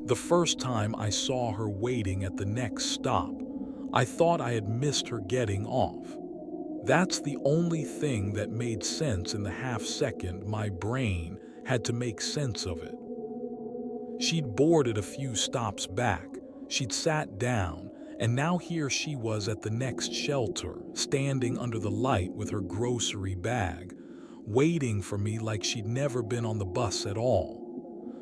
The first time I saw her waiting at the next stop, I thought I had missed her getting off. That's the only thing that made sense in the half-second my brain had to make sense of it. She'd boarded a few stops back, she'd sat down, and now here she was at the next shelter, standing under the light with her grocery bag, waiting for me like she'd never been on the bus at all.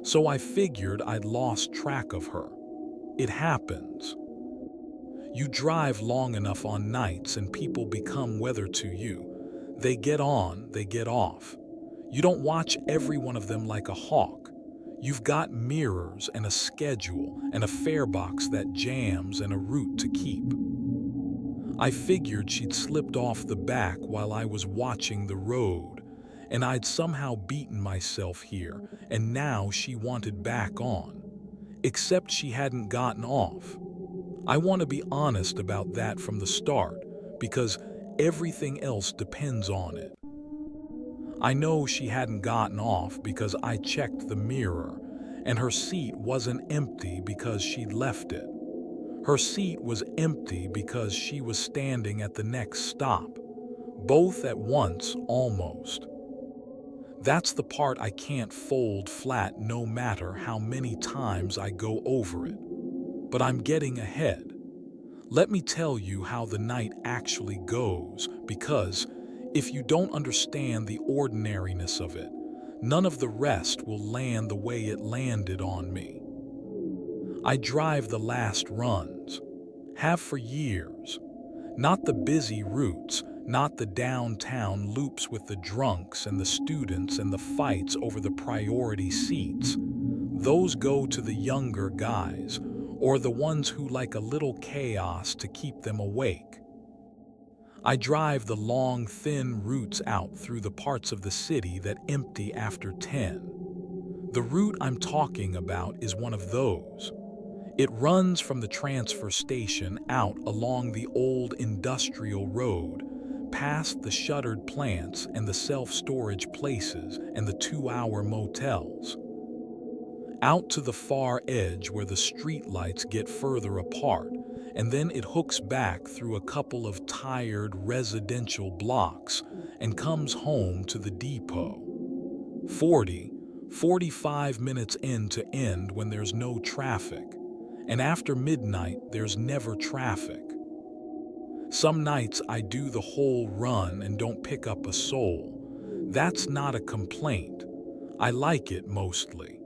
So I figured I'd lost track of her. It happens. You drive long enough on nights and people become weather to you. They get on, they get off. You don't watch every one of them like a hawk. You've got mirrors and a schedule and a farebox that jams and a route to keep. I figured she'd slipped off the back while I was watching the road, and I'd somehow beaten myself here, and now she wanted back on. Except she hadn't gotten off. I want to be honest about that from the start, because everything else depends on it. I know she hadn't gotten off because I checked the mirror, and her seat wasn't empty because she'd left it. Her seat was empty because she was standing at the next stop, both at once almost. That's the part I can't fold flat no matter how many times I go over it. But I'm getting ahead. Let me tell you how the night actually goes, because if you don't understand the ordinariness of it, none of the rest will land the way it landed on me. I drive the last runs, have for years. Not the busy routes, not the downtown loops with the drunks and the students and the fights over the priority seats. Those go to the younger guys, or the ones who like a little chaos to keep them awake. I drive the long, thin routes out through the parts of the city that empty after 10. The route I'm talking about is one of those. It runs from the transfer station out along the old industrial road, past the shuttered plants and the self-storage places and the 2-hour motels. Out to the far edge where the streetlights get further apart, and then it hooks back through a couple of tired residential blocks and comes home to the depot. 45 minutes end to end when there's no traffic, and after midnight there's never traffic. Some nights I do the whole run and don't pick up a soul. That's not a complaint. I like it mostly.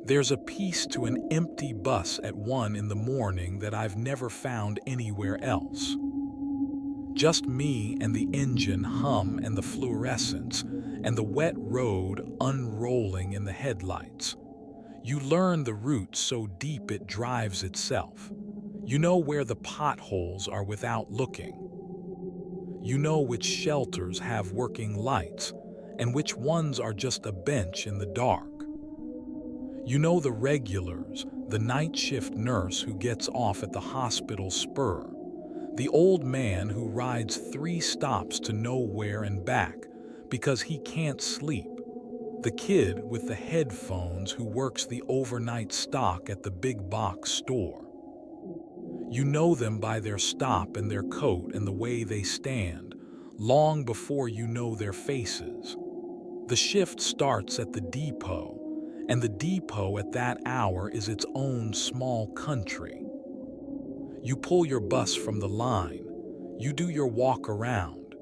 There's a piece to an empty bus at 1 in the morning that I've never found anywhere else. Just me and the engine hum and the fluorescence and the wet road unrolling in the headlights. You learn the route so deep it drives itself. You know where the potholes are without looking. You know which shelters have working lights and which ones are just a bench in the dark. You know the regulars, the night shift nurse who gets off at the hospital spur, the old man who rides 3 stops to nowhere and back because he can't sleep, the kid with the headphones who works the overnight stock at the big box store. You know them by their stop and their coat and the way they stand, long before you know their faces. The shift starts at the depot, and the depot at that hour is its own small country. You pull your bus from the line, you do your walk around,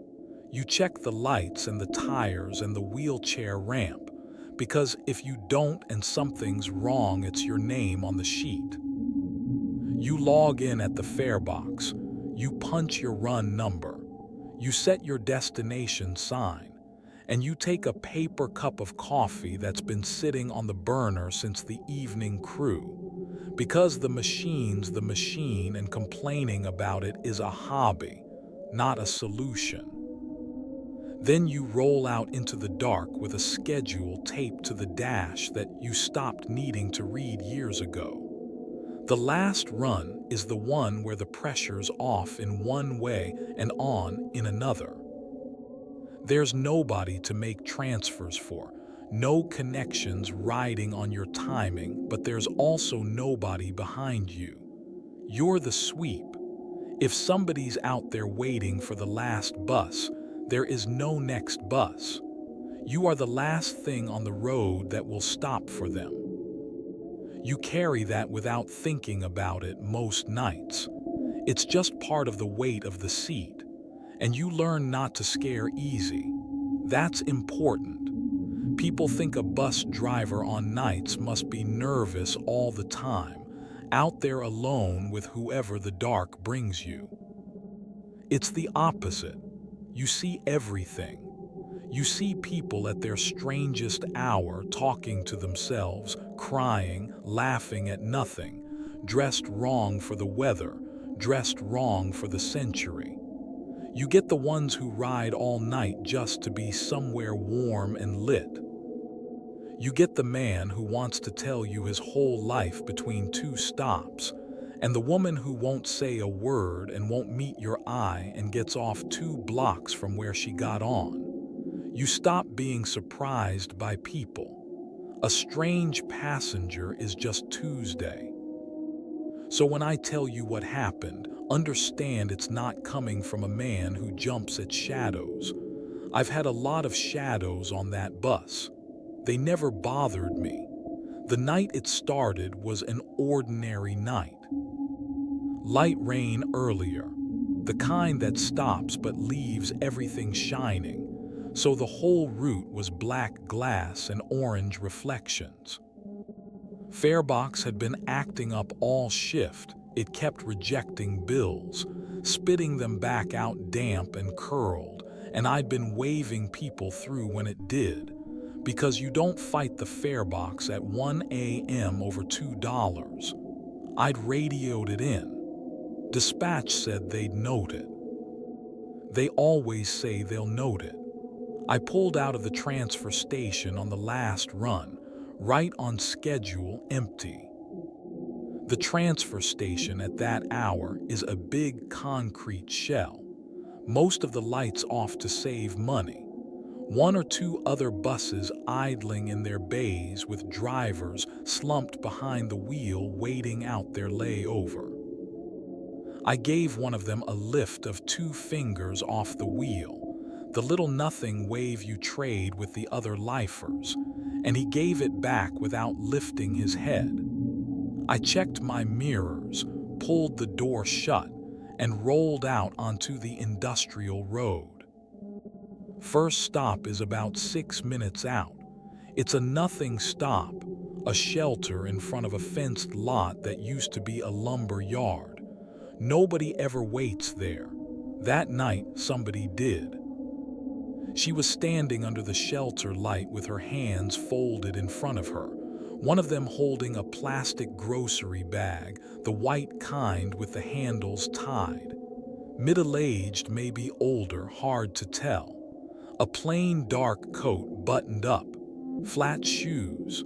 you check the lights and the tires and the wheelchair ramp, because if you don't and something's wrong, it's your name on the sheet. You log in at the farebox, you punch your run number, you set your destination sign, and you take a paper cup of coffee that's been sitting on the burner since the evening crew, because the machine's the machine and complaining about it is a hobby, not a solution. Then you roll out into the dark with a schedule taped to the dash that you stopped needing to read years ago. The last run is the one where the pressure's off in one way and on in another. There's nobody to make transfers for, No connections riding on your timing, but there's also nobody behind you. You're the sweep. If somebody's out there waiting for the last bus, there is no next bus. You are the last thing on the road that will stop for them. You carry that without thinking about it most nights. It's just part of the weight of the seat, and you learn not to scare easy. That's important. People think a bus driver on nights must be nervous all the time, out there alone with whoever the dark brings you. It's the opposite. You see everything. You see people at their strangest hour talking to themselves, crying, laughing at nothing, dressed wrong for the weather, dressed wrong for the century. You get the ones who ride all night just to be somewhere warm and lit. You get the man who wants to tell you his whole life between two stops, and the woman who won't say a word and won't meet your eye and gets off 2 blocks from where she got on. You stop being surprised by people. A strange passenger is just Tuesday. So when I tell you what happened, understand it's not coming from a man who jumps at shadows. I've had a lot of shadows on that bus. They never bothered me. The night it started was an ordinary night. Light rain earlier, the kind that stops but leaves everything shining, so the whole route was black glass and orange reflections. Farebox had been acting up all shift. It kept rejecting bills, spitting them back out damp and curled, and I'd been waving people through when it did, because you don't fight the farebox at 1 a.m. over $2. I'd radioed it in. Dispatch said they'd note it. They always say they'll note it. I pulled out of the transfer station on the last run, right on schedule, empty. The transfer station at that hour is a big concrete shell. Most of the lights off to save money. 1 or 2 other buses idling in their bays with drivers slumped behind the wheel waiting out their layover. I gave one of them a lift of 2 fingers off the wheel, the little nothing wave you trade with the other lifers, and he gave it back without lifting his head. I checked my mirrors, pulled the door shut, and rolled out onto the industrial road. First stop is about 6 minutes out. It's a nothing stop, a shelter in front of a fenced lot that used to be a lumber yard. Nobody ever waits there. That night, somebody did. She was standing under the shelter light with her hands folded in front of her, one of them holding a plastic grocery bag, the white kind with the handles tied. Middle-aged, maybe older, hard to tell. A plain dark coat buttoned up, flat shoes,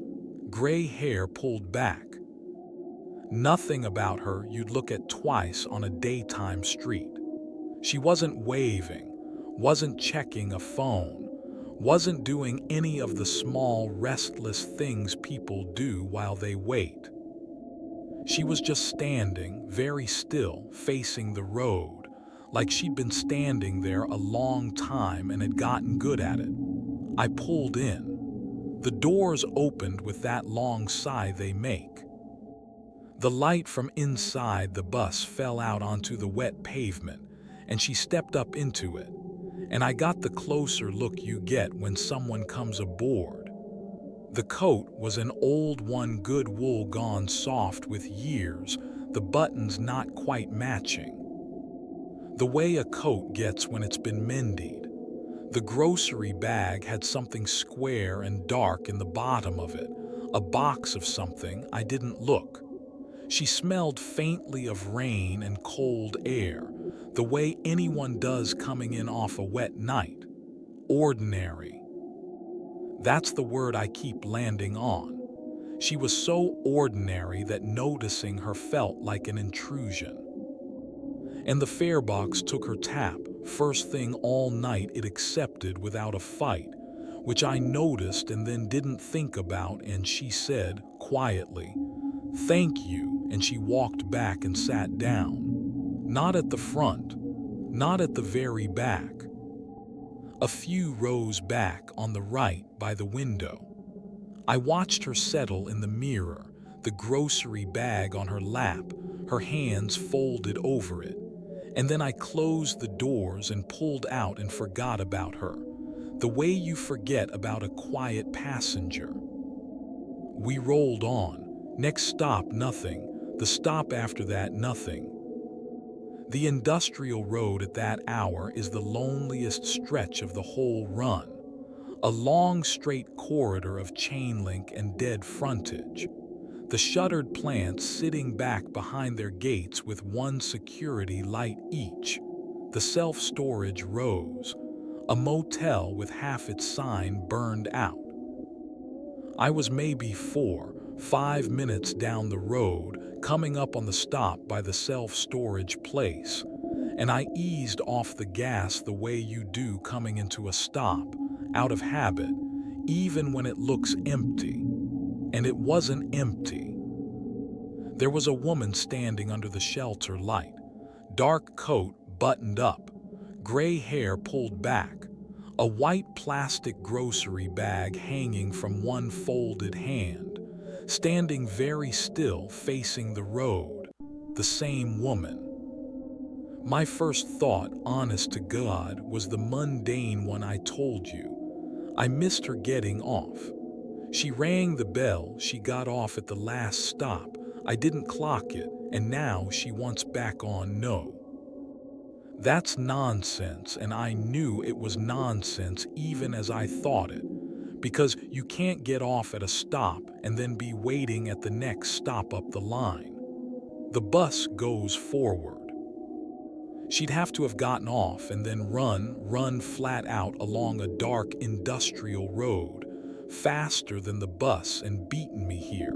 gray hair pulled back. Nothing about her you'd look at twice on a daytime street. She wasn't waving, wasn't checking a phone, wasn't doing any of the small, restless things people do while they wait. She was just standing, very still, facing the road, like she'd been standing there a long time and had gotten good at it. I pulled in. The doors opened with that long sigh they make. The light from inside the bus fell out onto the wet pavement, and she stepped up into it, and I got the closer look you get when someone comes aboard. The coat was an old one, good wool gone soft with years, the buttons not quite matching. The way a coat gets when it's been mended. The grocery bag had something square and dark in the bottom of it, a box of something. I didn't look. She smelled faintly of rain and cold air, the way anyone does coming in off a wet night. Ordinary. That's the word I keep landing on. She was so ordinary that noticing her felt like an intrusion. And the farebox took her tap, first thing all night it accepted without a fight, which I noticed and then didn't think about, and she said quietly, "Thank you," and she walked back and sat down. Not at the front, not at the very back. A few rows back on the right by the window. I watched her settle in the mirror, the grocery bag on her lap, her hands folded over it. And then I closed the doors and pulled out and forgot about her, the way you forget about a quiet passenger. We rolled on. Next stop, nothing. The stop after that, nothing. The industrial road at that hour is the loneliest stretch of the whole run. A long straight corridor of chain link and dead frontage. The shuttered plants sitting back behind their gates with one security light each. The self-storage rows. A motel with half its sign burned out. I was maybe 4-5 minutes down the road, coming up on the stop by the self-storage place, and I eased off the gas the way you do coming into a stop, out of habit, even when it looks empty. And it wasn't empty. There was a woman standing under the shelter light, dark coat buttoned up, gray hair pulled back, a white plastic grocery bag hanging from one folded hand, standing very still facing the road, the same woman. My first thought, honest to God, was the mundane one I told you. I missed her getting off. She rang the bell, she got off at the last stop. I didn't clock it, and now she wants back on. No. That's nonsense, and I knew it was nonsense even as I thought it, because you can't get off at a stop and then be waiting at the next stop up the line. The bus goes forward. She'd have to have gotten off and then run flat out along a dark industrial road, faster than the bus, and beaten me here,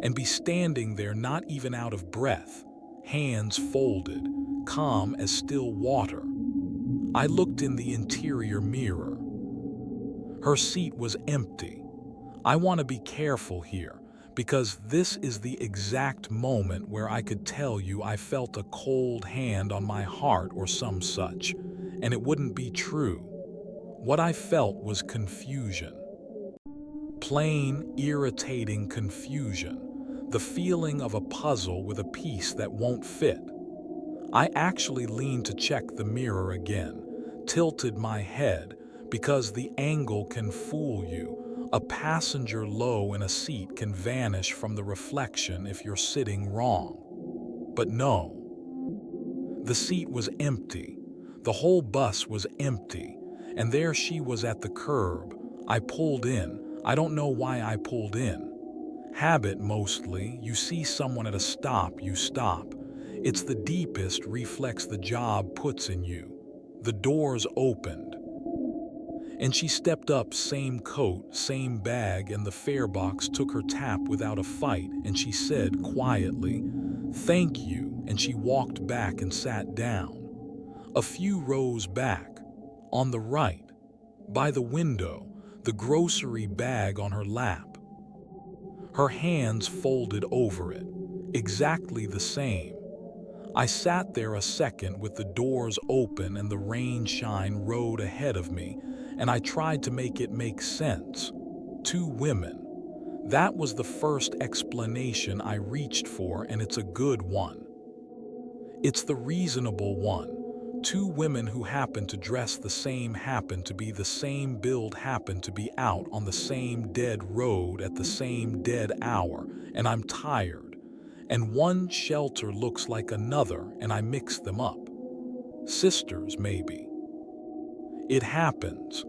and be standing there not even out of breath, hands folded, calm as still water. I looked in the interior mirror. Her seat was empty. I want to be careful here, because this is the exact moment where I could tell you I felt a cold hand on my heart or some such, and it wouldn't be true. What I felt was confusion. Plain, irritating confusion. The feeling of a puzzle with a piece that won't fit. I actually leaned to check the mirror again, tilted my head, because the angle can fool you. A passenger low in a seat can vanish from the reflection if you're sitting wrong. But no. The seat was empty. The whole bus was empty. And there she was at the curb. I pulled in. I don't know why I pulled in. Habit mostly. You see someone at a stop, you stop. It's the deepest reflex the job puts in you. The doors opened. And she stepped up, same coat, same bag, and the farebox took her tap without a fight, and she said quietly, "Thank you," and she walked back and sat down. A few rows back, on the right, by the window, the grocery bag on her lap. Her hands folded over it, exactly the same. I sat there a second with the doors open and the rain shine road ahead of me, and I tried to make it make sense. 2 women. That was the first explanation I reached for, and it's a good one. It's the reasonable one. 2 women who happen to dress the same, happen to be the same build, happen to be out on the same dead road at the same dead hour, and I'm tired. And one shelter looks like another, and I mix them up. Sisters, maybe. It happens.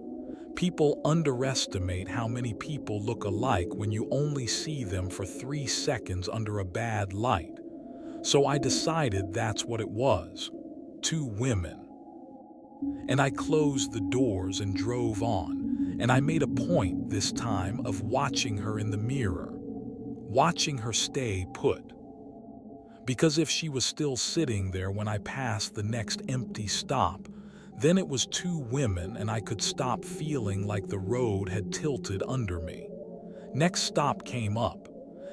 People underestimate how many people look alike when you only see them for 3 seconds under a bad light. So I decided that's what it was. 2 women. And I closed the doors and drove on, and I made a point this time of watching her in the mirror, watching her stay put. Because if she was still sitting there when I passed the next empty stop, Then it was two women, and I could stop feeling like the road had tilted under me. Next stop came up,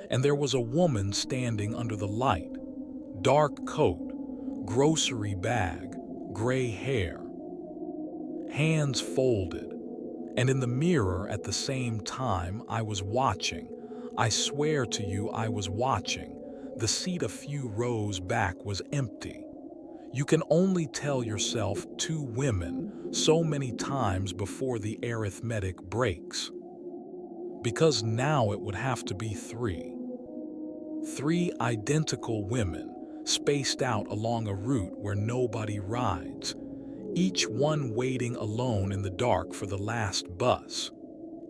and there was a woman standing under the light. Dark coat, grocery bag, gray hair, hands folded. And in the mirror at the same time, I was watching. I swear to you, I was watching. The seat a few rows back was empty. You can only tell yourself two women so many times before the arithmetic breaks. Because now it would have to be three. Three identical women, spaced out along a route where nobody rides, each one waiting alone in the dark for the last bus,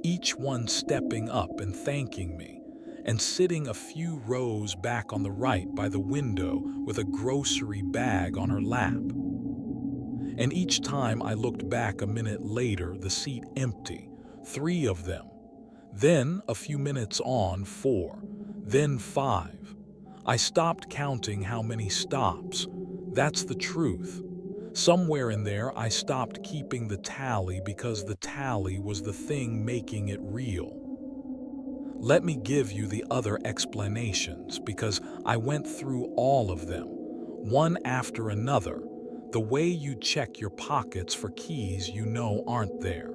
each one stepping up and thanking me, and sitting a few rows back on the right by the window with a grocery bag on her lap. And each time I looked back a minute later, the seat empty, three of them. Then, a few minutes on, four, then five. I stopped counting how many stops. That's the truth. Somewhere in there, I stopped keeping the tally because the tally was the thing making it real. Let me give you the other explanations, because I went through all of them, one after another, the way you check your pockets for keys you know aren't there.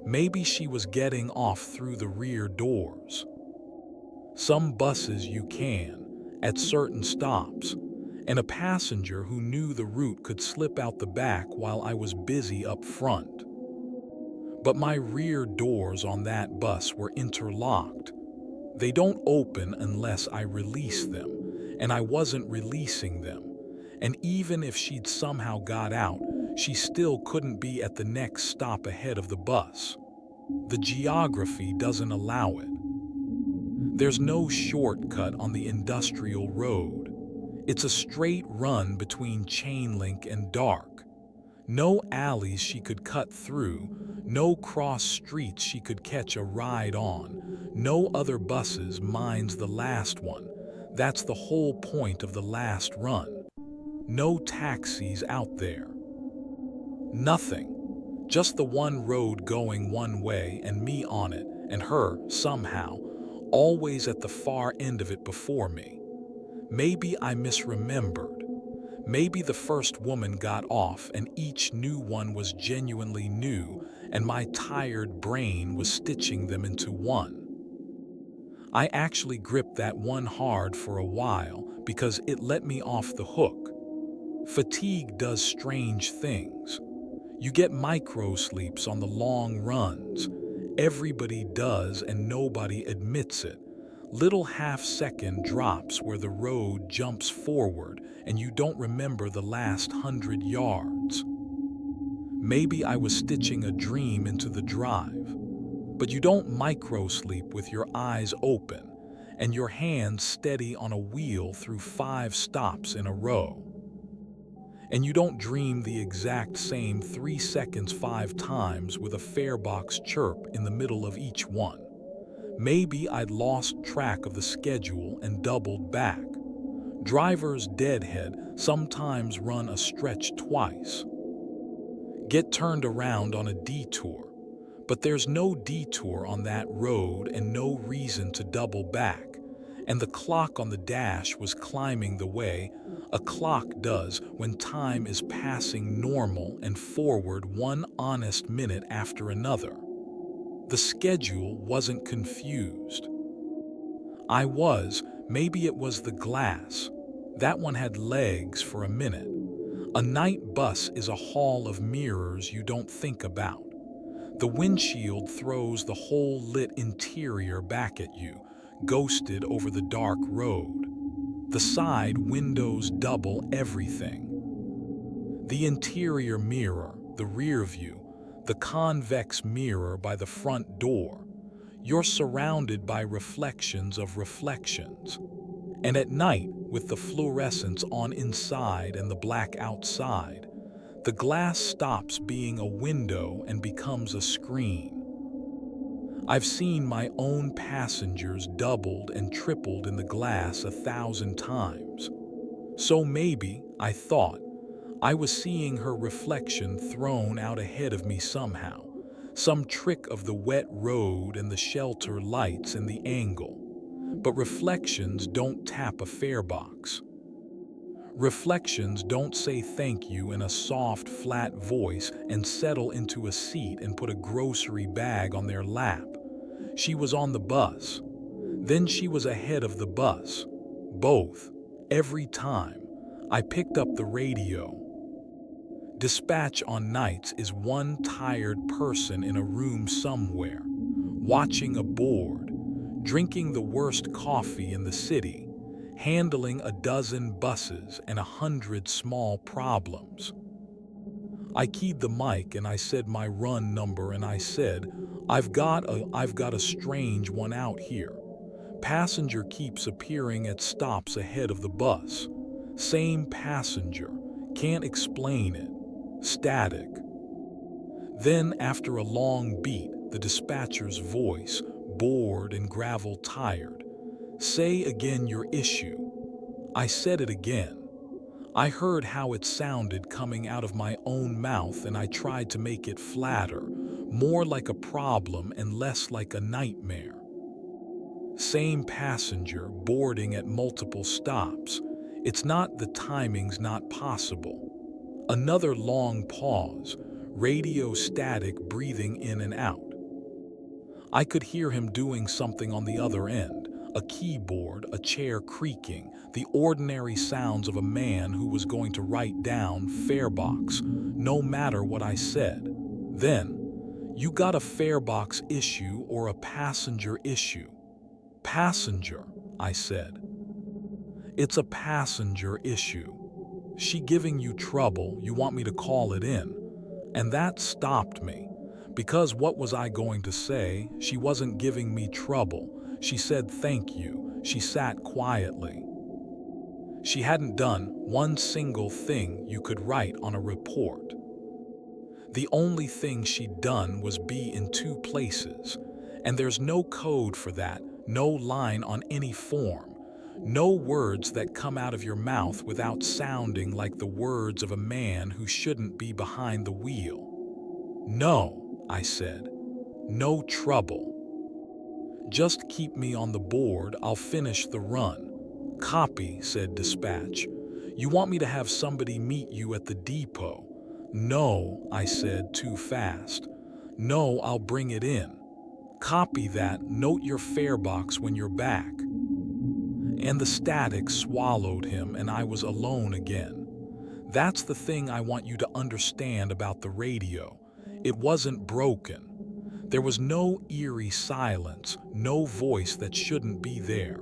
Maybe she was getting off through the rear doors. Some buses you can, at certain stops, and a passenger who knew the route could slip out the back while I was busy up front. But my rear doors on that bus were interlocked. They don't open unless I release them, and I wasn't releasing them. And even if she'd somehow got out, she still couldn't be at the next stop ahead of the bus. The geography doesn't allow it. There's no shortcut on the industrial road. It's a straight run between chain link and dark. No alleys she could cut through, no cross streets she could catch a ride on, no other buses minus the last one. That's the whole point of the last run. No taxis out there. Nothing. Just the one road going one way and me on it, and her, somehow, always at the far end of it before me. Maybe I misremembered. Maybe the first woman got off and each new one was genuinely new, and my tired brain was stitching them into one. I actually gripped that one hard for a while because it let me off the hook. Fatigue does strange things. You get micro sleeps on the long runs. Everybody does and nobody admits it. Little half-second drops where the road jumps forward and you don't remember the last 100 yards. Maybe I was stitching a dream into the drive. But you don't micro-sleep with your eyes open and your hands steady on a wheel through 5 stops in a row. And you don't dream the exact same 3 seconds 5 times with a farebox chirp in the middle of each one. Maybe I'd lost track of the schedule and doubled back. Drivers deadhead sometimes run a stretch twice. Get turned around on a detour, but there's no detour on that road and no reason to double back. And the clock on the dash was climbing the way a clock does when time is passing normal and forward one honest minute after another. The schedule wasn't confused. I was. Maybe it was the glass. That one had legs for a minute. A night bus is a hall of mirrors you don't think about. The windshield throws the whole lit interior back at you, ghosted over the dark road. The side windows double everything. The interior mirror, the rear view, the convex mirror by the front door. You're surrounded by reflections of reflections. And at night, with the fluorescence on inside and the black outside, the glass stops being a window and becomes a screen. I've seen my own passengers doubled and tripled in the glass 1,000 times. So maybe, I thought, I was seeing her reflection thrown out ahead of me somehow. Some trick of the wet road and the shelter lights and the angle. But reflections don't tap a farebox. Reflections don't say thank you in a soft, flat voice and settle into a seat and put a grocery bag on their lap. She was on the bus. Then she was ahead of the bus. Both. Every time. I picked up the radio. Dispatch on nights is one tired person in a room somewhere, watching a board, drinking the worst coffee in the city, handling a dozen buses and 100 small problems. I keyed the mic and I said my run number and I said, I've got a strange one out here. Passenger keeps appearing at stops ahead of the bus. Same passenger. Can't explain it. Static. Then, after a long beat, the dispatcher's voice, bored and gravel tired. Say again your issue. I said it again. I heard how it sounded coming out of my own mouth and I tried to make it flatter, more like a problem and less like a nightmare. Same passenger, boarding at multiple stops. It's not the timing's not possible. Another long pause, radio static breathing in and out. I could hear him doing something on the other end, a keyboard, a chair creaking, the ordinary sounds of a man who was going to write down farebox, no matter what I said. Then, you got a farebox issue or a passenger issue. Passenger, I said. It's a passenger issue. She giving you trouble, you want me to call it in. And that stopped me. Because what was I going to say? She wasn't giving me trouble. She said thank you. She sat quietly. She hadn't done one single thing you could write on a report. The only thing she'd done was be in two places. And there's no code for that, no line on any form. No words that come out of your mouth without sounding like the words of a man who shouldn't be behind the wheel. No, I said. No trouble. Just keep me on the board, I'll finish the run. Copy, said dispatch. You want me to have somebody meet you at the depot? No, I said, too fast. No, I'll bring it in. Copy that, note your farebox when you're back. And the static swallowed him and I was alone again. That's the thing I want you to understand about the radio. It wasn't broken. There was no eerie silence, no voice that shouldn't be there.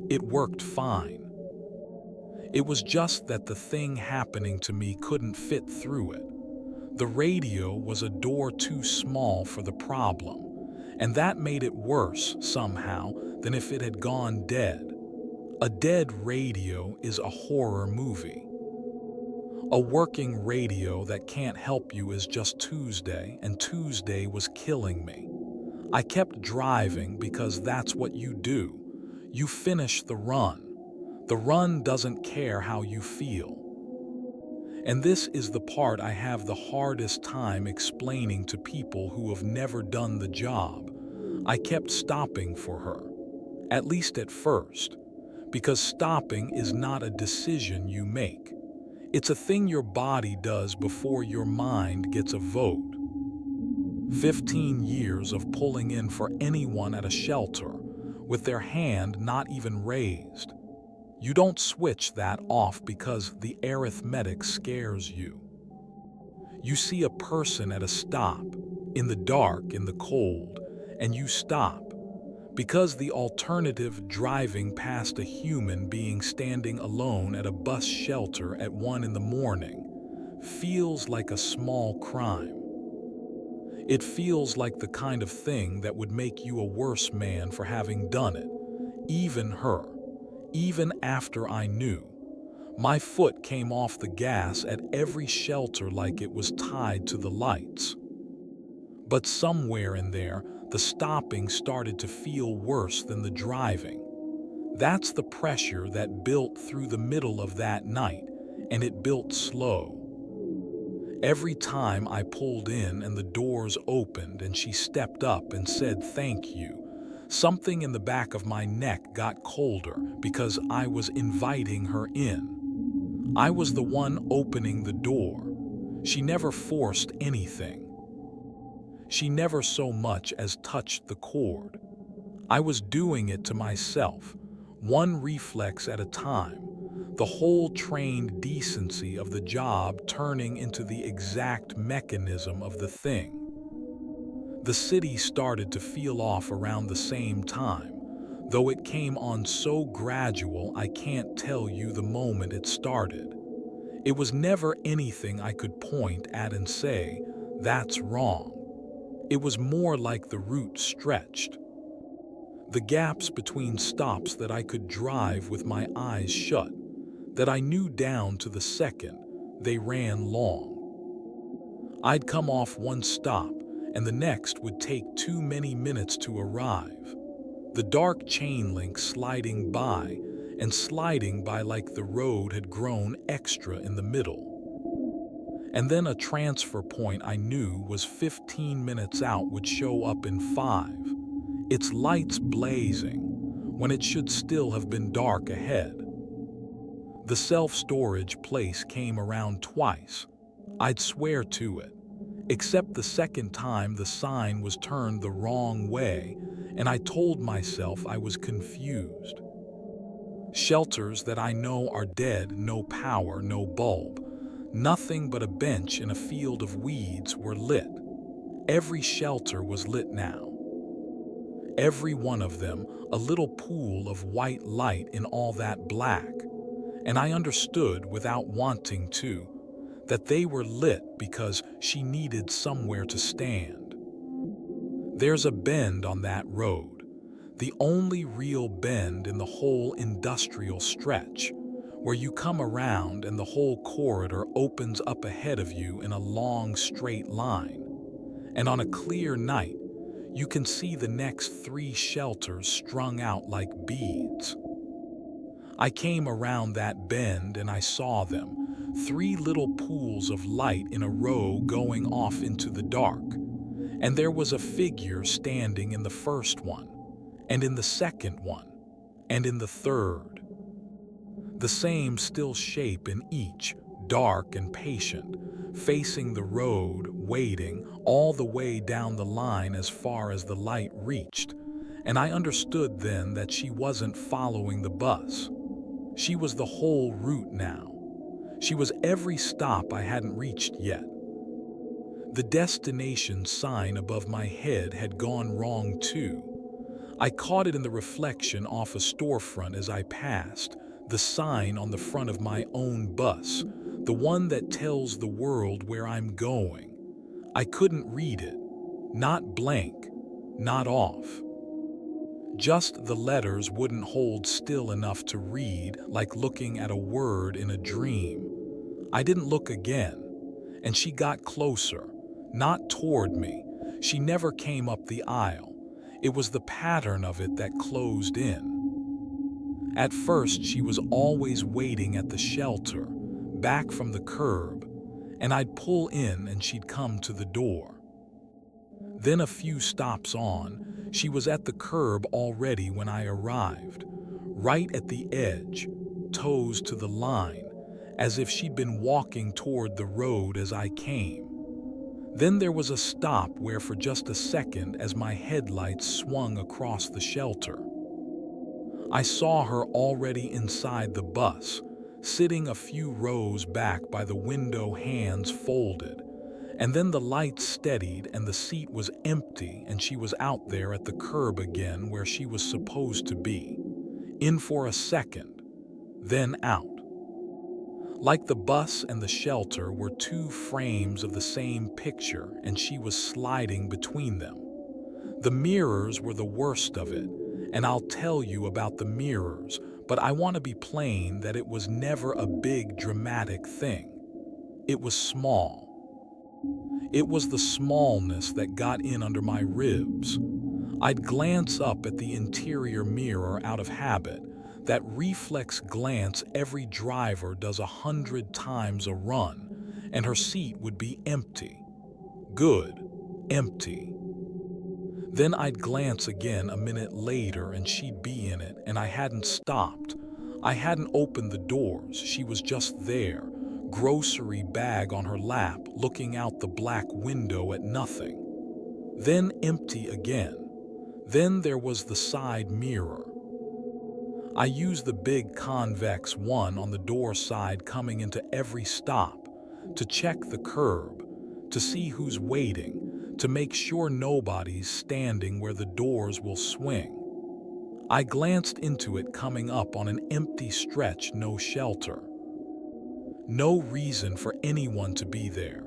It worked fine. It was just that the thing happening to me couldn't fit through it. The radio was a door too small for the problem, and that made it worse, somehow, than if it had gone dead. A dead radio is a horror movie. A working radio that can't help you is just Tuesday, and Tuesday was killing me. I kept driving because that's what you do. You finish the run. The run doesn't care how you feel. And this is the part I have the hardest time explaining to people who have never done the job. I kept stopping for her, at least at first. Because stopping is not a decision you make. It's a thing your body does before your mind gets a vote. 15 years of pulling in for anyone at a shelter, with their hand not even raised. You don't switch that off because the arithmetic scares you. You see a person at a stop, in the dark, in the cold, and you stop. Because the alternative, driving past a human being standing alone at a bus shelter at 1 a.m, feels like a small crime. It feels like the kind of thing that would make you a worse man for having done it. Even her. Even after I knew. My foot came off the gas at every shelter like it was tied to the lights. But somewhere in there, the stopping started to feel worse than the driving. That's the pressure that built through the middle of that night, and it built slow. Every time I pulled in and the doors opened and she stepped up and said thank you, something in the back of my neck got colder because I was inviting her in. I was the one opening the door. She never forced anything. She never so much as touched the cord. I was doing it to myself, one reflex at a time, the whole trained decency of the job turning into the exact mechanism of the thing. The city started to feel off around the same time, though it came on so gradual I can't tell you the moment it started. It was never anything I could point at and say, that's wrong. It was more like the route stretched. The gaps between stops that I could drive with my eyes shut, that I knew down to the second, they ran long. I'd come off one stop, and the next would take too many minutes to arrive. The dark chain link sliding by, and sliding by like the road had grown extra in the middle. And then a transfer point I knew was 15 minutes out would show up in 5, its lights blazing, when it should still have been dark ahead. The self-storage place came around twice. I'd swear to it. Except the second time the sign was turned the wrong way, and I told myself I was confused. Shelters that I know are dead, no power, no bulb. Nothing but a bench in a field of weeds were lit. Every shelter was lit now. Every one of them a little pool of white light in all that black. And I understood without wanting to, that they were lit because she needed somewhere to stand. There's a bend on that road, the only real bend in the whole industrial stretch, where you come around and the whole corridor opens up ahead of you in a long straight line. And on a clear night, you can see the next 3 shelters strung out like beads. I came around that bend and I saw them, 3 little pools of light in a row going off into the dark. And there was a figure standing in the first one, and in the second one, and in the third. The same still shape in each, dark and patient, facing the road, waiting all the way down the line as far as the light reached. And I understood then that she wasn't following the bus. She was the whole route now. She was every stop I hadn't reached yet. The destination sign above my head had gone wrong too. I caught it in the reflection off a storefront as I passed, the sign on the front of my own bus, the one that tells the world where I'm going. I couldn't read it. Not blank, not off. Just the letters wouldn't hold still enough to read, like looking at a word in a dream. I didn't look again, and she got closer, not toward me. She never came up the aisle. It was the pattern of it that closed in. At first, she was always waiting at the shelter, back from the curb, and I'd pull in and she'd come to the door. Then a few stops on, she was at the curb already when I arrived, right at the edge, toes to the line, as if she'd been walking toward the road as I came. Then there was a stop where for just a second as my headlights swung across the shelter. I saw her already inside the bus, sitting a few rows back by the window, hands folded. And then the lights steadied and the seat was empty and she was out there at the curb again where she was supposed to be. In for a second, then out. Like the bus and the shelter were 2 frames of the same picture and she was sliding between them. The mirrors were the worst of it, and I'll tell you about the mirrors, but I want to be plain that it was never a big dramatic thing. It was small. It was the smallness that got in under my ribs. I'd glance up at the interior mirror out of habit, that reflex glance every driver does 100 times a run, and her seat would be empty. Good, empty. Then I'd glance again a minute later and she'd be in it, and I hadn't stopped. I hadn't opened the doors, she was just there, grocery bag on her lap, looking out the black window at nothing. Then empty again. Then there was the side mirror. I used the big convex one on the door side coming into every stop, to check the curb, to see who's waiting, to make sure nobody's standing where the doors will swing. I glanced into it coming up on an empty stretch, no shelter. No reason for anyone to be there.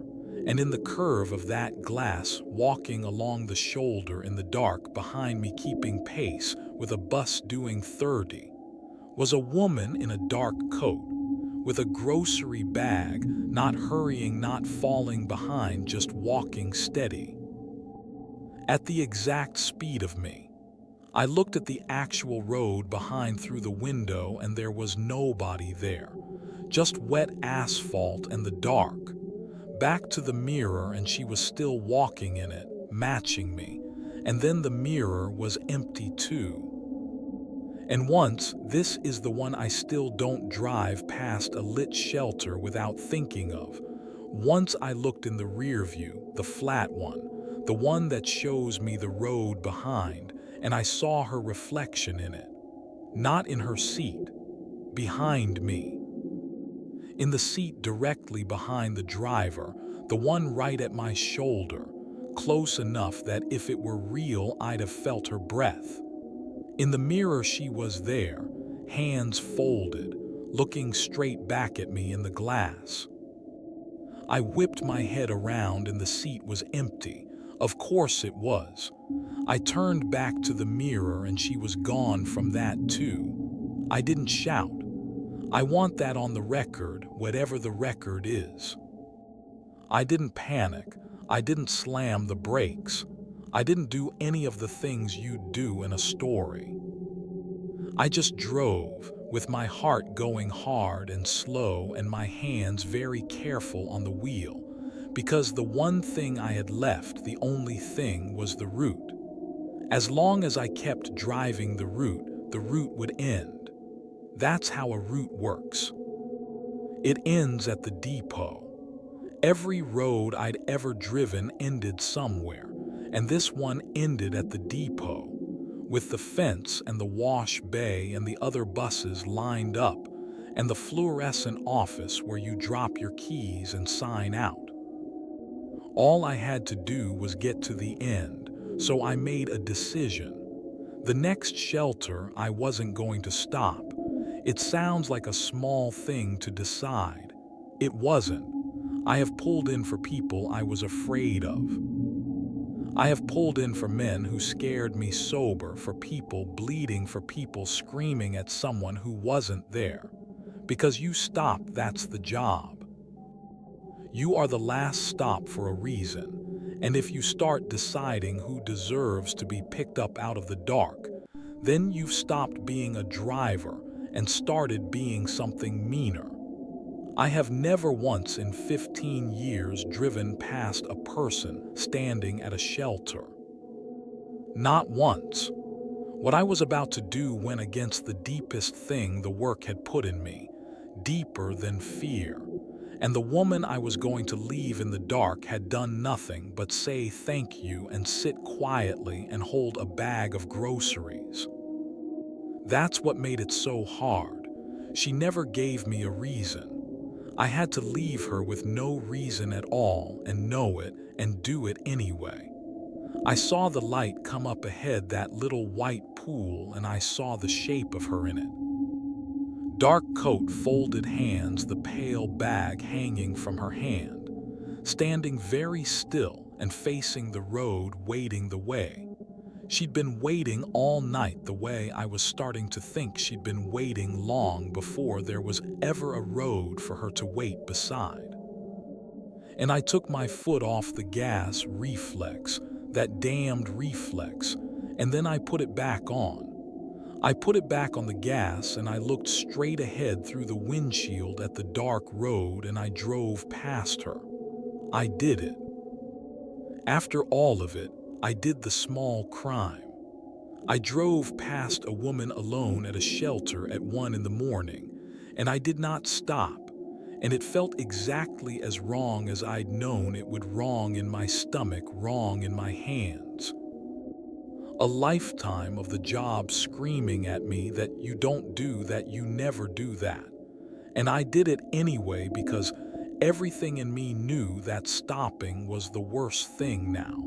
And in the curve of that glass, walking along the shoulder in the dark behind me, keeping pace with a bus doing 30, was a woman in a dark coat, with a grocery bag, not hurrying, not falling behind, just walking steady. At the exact speed of me. I looked at the actual road behind through the window, and there was nobody there. Just wet asphalt and the dark. Back to the mirror, and she was still walking in it, matching me. And then the mirror was empty too. And once, this is the one I still don't drive past a lit shelter without thinking of. Once I looked in the rear view, the flat one, the one that shows me the road behind, and I saw her reflection in it. Not in her seat, behind me. In the seat directly behind the driver, the one right at my shoulder, close enough that if it were real I'd have felt her breath. In the mirror she was there, hands folded, looking straight back at me in the glass. I whipped my head around and the seat was empty. Of course it was. I turned back to the mirror and she was gone from that too. I didn't shout. I want that on the record, whatever the record is. I didn't panic. I didn't slam the brakes. I didn't do any of the things you do in a story. I just drove, with my heart going hard and slow and my hands very careful on the wheel, because the one thing I had left, the only thing, was the route. As long as I kept driving the route would end. That's how a route works. It ends at the depot. Every road I'd ever driven ended somewhere, and this one ended at the depot, with the fence and the wash bay and the other buses lined up, and the fluorescent office where you drop your keys and sign out. All I had to do was get to the end, so I made a decision. The next shelter, I wasn't going to stop. It sounds like a small thing to decide. It wasn't. I have pulled in for people I was afraid of. I have pulled in for men who scared me sober, for people bleeding, for people screaming at someone who wasn't there. Because you stop, that's the job. You are the last stop for a reason, and if you start deciding who deserves to be picked up out of the dark, then you've stopped being a driver and started being something meaner. I have never once in 15 years driven past a person standing at a shelter. Not once. What I was about to do went against the deepest thing the work had put in me, deeper than fear. And the woman I was going to leave in the dark had done nothing but say thank you and sit quietly and hold a bag of groceries. That's what made it so hard. She never gave me a reason. I had to leave her with no reason at all and know it and do it anyway. I saw the light come up ahead, that little white pool, and I saw the shape of her in it. Dark coat, folded hands, the pale bag hanging from her hand, standing very still and facing the road, waiting the way. She'd been waiting all night, the way I was starting to think she'd been waiting long before there was ever a road for her to wait beside. And I took my foot off the gas, reflex, that damned reflex, and then I put it back on. I put it back on the gas and I looked straight ahead through the windshield at the dark road and I drove past her. I did it. After all of it, I did the small crime. I drove past a woman alone at a shelter at 1 in the morning, and I did not stop, and it felt exactly as wrong as I'd known it would, wrong in my stomach, wrong in my hands. A lifetime of the job screaming at me that you don't do that, you never do that. And I did it anyway because everything in me knew that stopping was the worst thing now.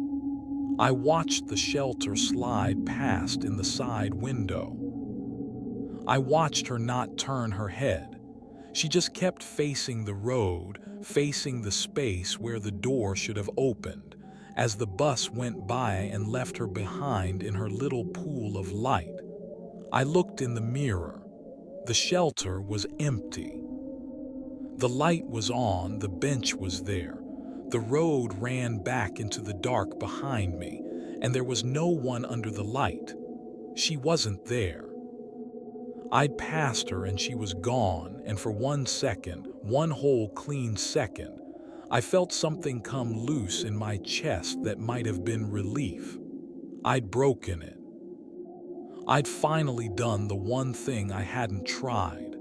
I watched the shelter slide past in the side window. I watched her not turn her head. She just kept facing the road, facing the space where the door should have opened, as the bus went by and left her behind in her little pool of light. I looked in the mirror. The shelter was empty. The light was on, the bench was there. The road ran back into the dark behind me, and there was no one under the light. She wasn't there. I'd passed her and she was gone, and for 1 second, one whole clean second, I felt something come loose in my chest that might have been relief. I'd broken it. I'd finally done the one thing I hadn't tried,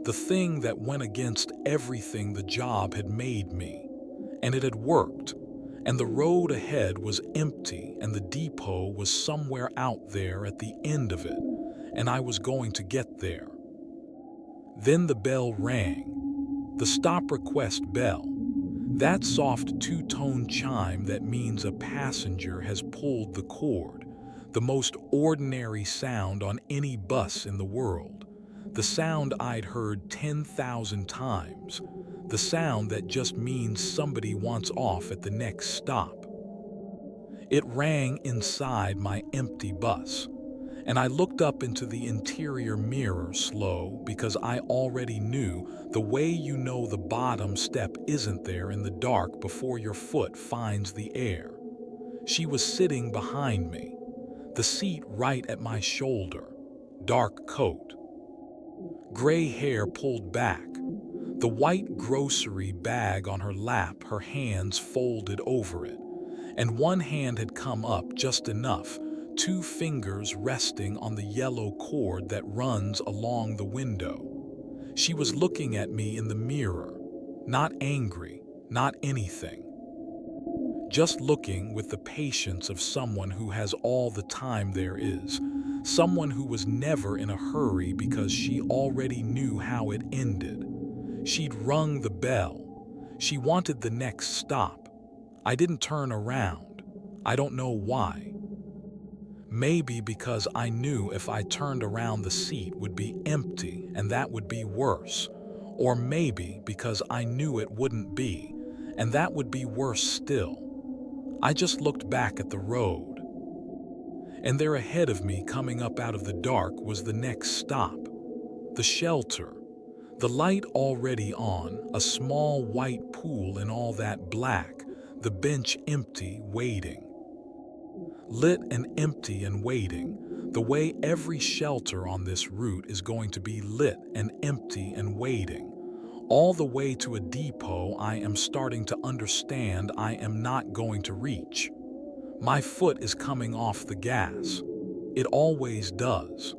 the thing that went against everything the job had made me. And it had worked, and the road ahead was empty, and the depot was somewhere out there at the end of it, and I was going to get there. Then the bell rang, the stop request bell, that soft two-tone chime that means a passenger has pulled the cord, the most ordinary sound on any bus in the world, the sound I'd heard 10,000 times, the sound that just means somebody wants off at the next stop. It rang inside my empty bus, and I looked up into the interior mirror slow because I already knew the way you know the bottom step isn't there in the dark before your foot finds the air. She was sitting behind me, the seat right at my shoulder, dark coat, gray hair pulled back, the white grocery bag on her lap, her hands folded over it, and one hand had come up just enough, 2 fingers resting on the yellow cord that runs along the window. She was looking at me in the mirror, not angry, not anything. Just looking with the patience of someone who has all the time there is, someone who was never in a hurry because she already knew how it ended. She'd rung the bell. She wanted the next stop. I didn't turn around. I don't know why. Maybe because I knew if I turned around the seat would be empty and that would be worse. Or maybe because I knew it wouldn't be, and that would be worse still. I just looked back at the road. And there ahead of me, coming up out of the dark, was the next stop. The shelter. The light already on, a small white pool in all that black, the bench empty, waiting. Lit and empty and waiting, the way every shelter on this route is going to be lit and empty and waiting. All the way to a depot I am starting to understand I am not going to reach. My foot is coming off the gas. It always does.